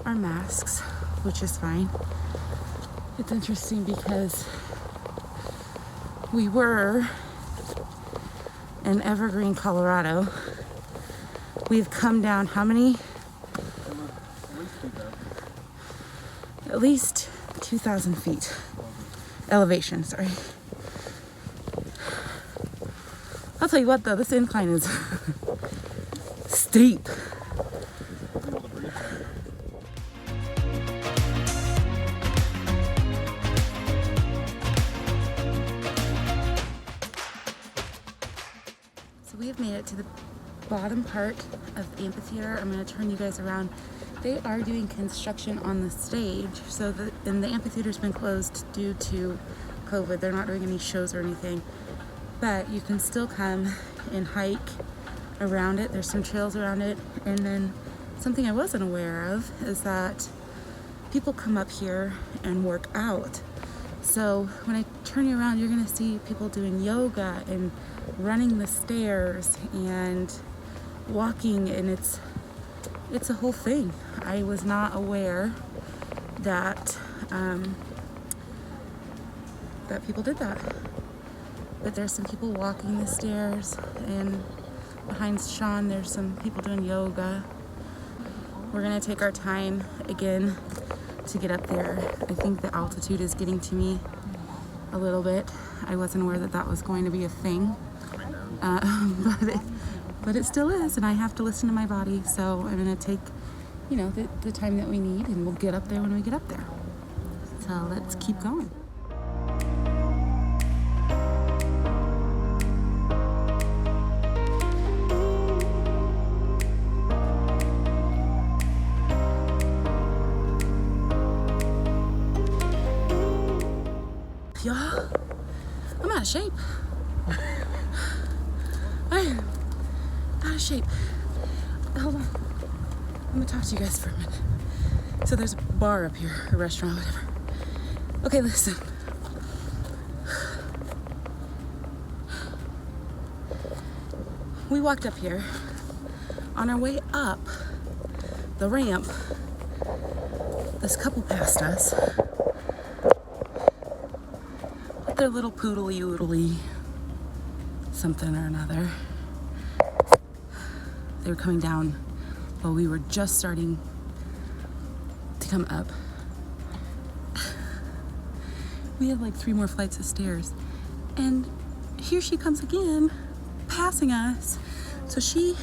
our masks, which is fine. It's interesting because we were in Evergreen, Colorado. We've come down how many? At least 2,000 feet. Elevation, sorry. I'll tell you what though, this incline is steep. So we have made it to the bottom part of the amphitheater. I'm going to turn you guys around. They are doing construction on the stage, and the amphitheater's been closed due to COVID. They're not doing any shows or anything, but you can still come and hike around it. There's some trails around it, and then something I wasn't aware of is that people come up here and work out. So when I turn you around, you're gonna see people doing yoga and running the stairs and walking, and it's a whole thing. I was not aware that that people did that. But there's some people walking the stairs, and behind Sean there's some people doing yoga. We're gonna take our time again to get up there. I think the altitude is getting to me a little bit. I wasn't aware that that was going to be a thing, but it still is, and I have to listen to my body. So I'm gonna take, the time that we need, and we'll get up there when we get up there. So let's keep going. Y'all, I'm out of shape. I'm out of shape. Hold on. I'm gonna talk to you guys for a minute. So there's a bar up here, a restaurant, whatever. Okay, listen. We walked up here. On our way up the ramp, this couple passed us. Their little poodly-oodly something or another. They were coming down while we were just starting to come up. We had like 3 more flights of stairs, and here she comes again, passing us. So she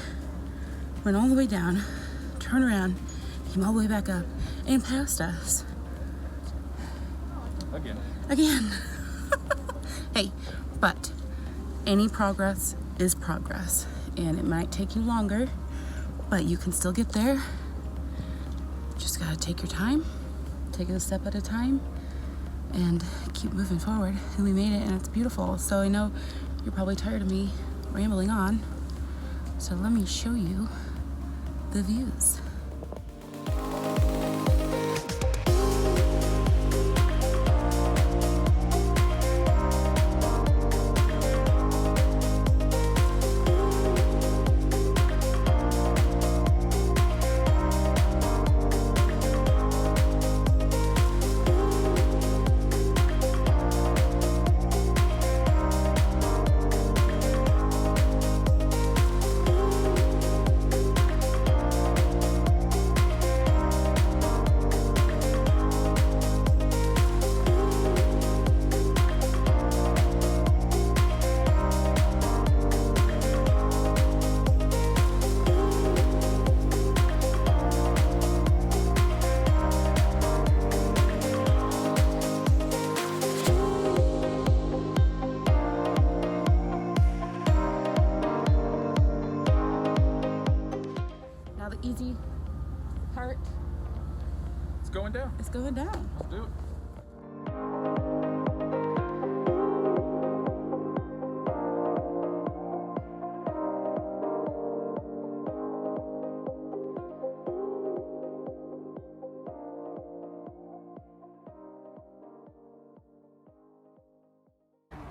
went all the way down, turned around, came all the way back up, and passed us. Again. Hey, but any progress is progress, and it might take you longer, but you can still get there. Just gotta take your time, take it a step at a time, and keep moving forward. And we made it, and it's beautiful. So I know you're probably tired of me rambling on, so let me show you the views. Easy part. It's going down. It's going down. Let's do it.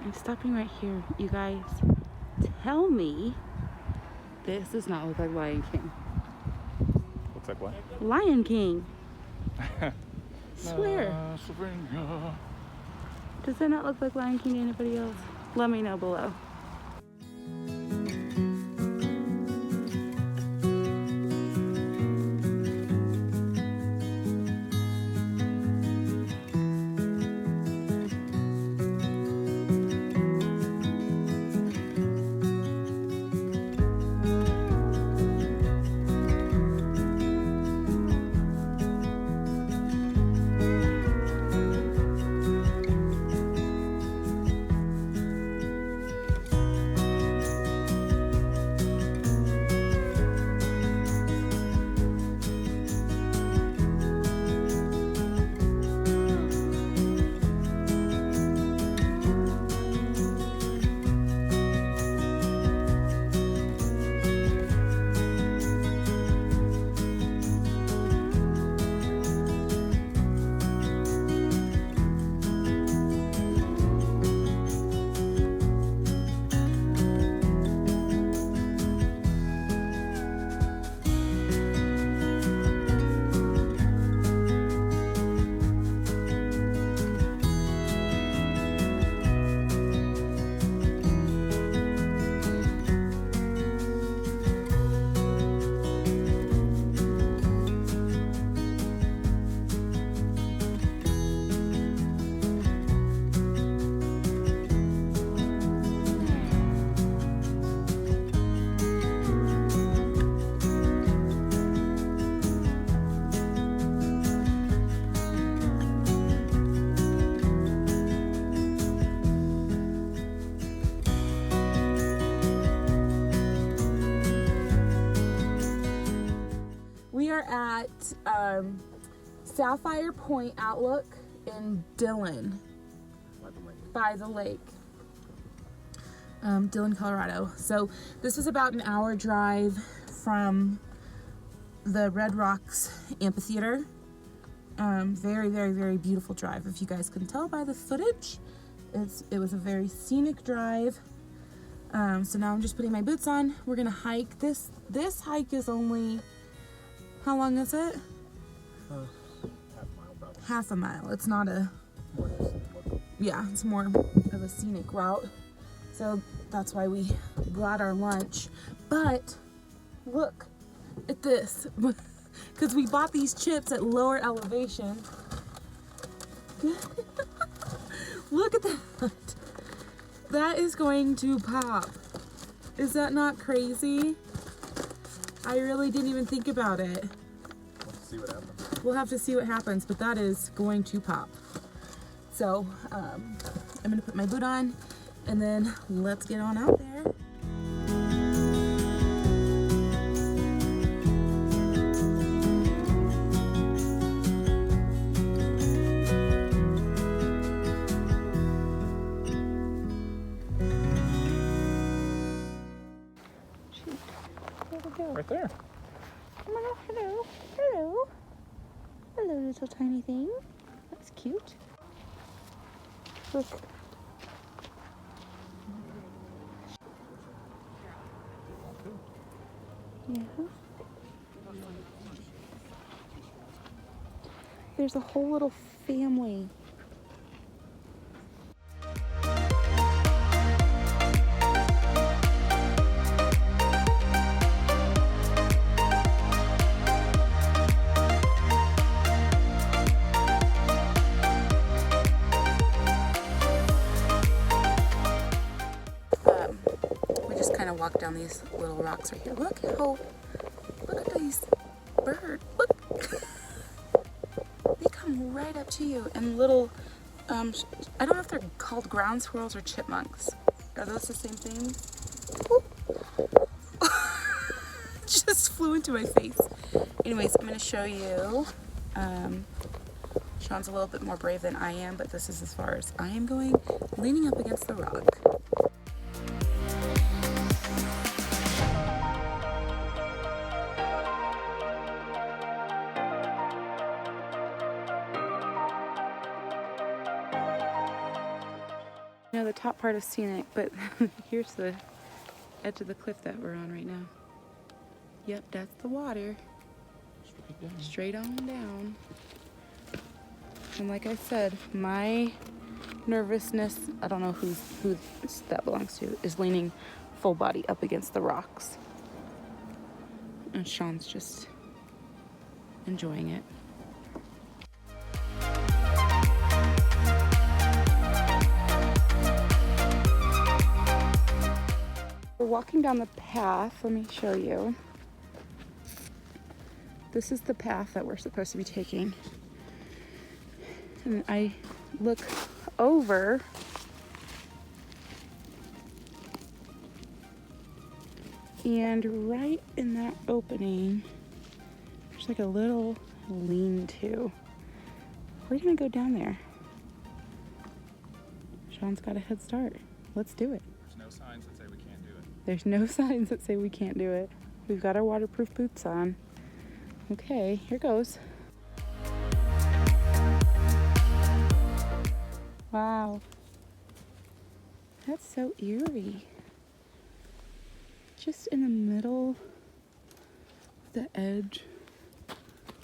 I'm stopping right here. You guys, tell me this does not look like Lion King. Looks like what? Lion King. Swear. Pennsylvania. Does that not look like Lion King to anybody else? Let me know below. We are at Sapphire Point Overlook in Dillon, by the lake, Dillon, Colorado. So this is about an hour drive from the Red Rocks Amphitheatre. Very, very, very beautiful drive. If you guys can tell by the footage, it was a very scenic drive. So now I'm just putting my boots on. We're gonna hike. This hike is only, how long is it? Half a mile. It's not a, yeah, it's more of a scenic route. So that's why we brought our lunch. But look at this, because we bought these chips at lower elevation. Look at that. That is going to pop. Is that not crazy? I really didn't even think about it. Let's see what happens. We'll have to see what happens, but that is going to pop. So I'm gonna put my boot on and then let's get on out there. Right there. Oh my god, hello, hello. Hello, little tiny thing. That's cute. Look. Yeah. There's a whole little family. We just kind of walk down these little rocks right here. Look at these birds. Look. They come right up to you. And little, I don't know if they're called ground squirrels or chipmunks. Are those the same things? Just flew into my face. Anyways, I'm going to show you. Sean's a little bit more brave than I am, but this is as far as I am going, leaning up against the rock. You know, the top part is scenic, but here's the edge of the cliff that we're on right now. Yep, that's the water. Straight on down. And like I said, my nervousness, I don't know who that belongs to, is leaning full body up against the rocks. And Sean's just enjoying it. We're walking down the path. Let me show you. This is the path that we're supposed to be taking. And I look over and right in that opening, there's like a little lean-to. We're gonna go down there. Sean's got a head start. Let's do it. There's no signs that say we can't do it. There's no signs that say we can't do it. We've got our waterproof boots on. Okay, here goes. Wow. That's so eerie. Just in the middle of the edge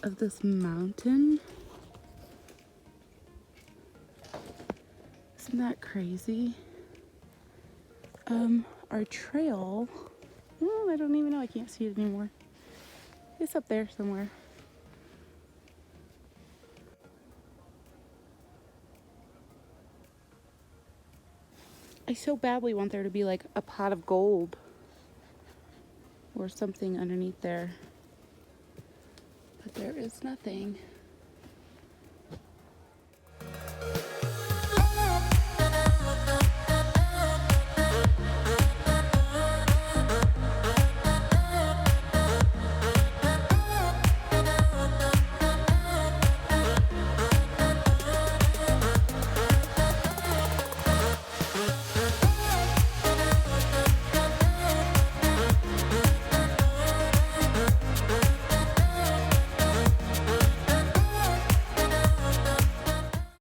of this mountain. Isn't that crazy? Our trail, I don't even know, I can't see it anymore. It's up there somewhere. I so badly want there to be like a pot of gold or something underneath there, but there is nothing.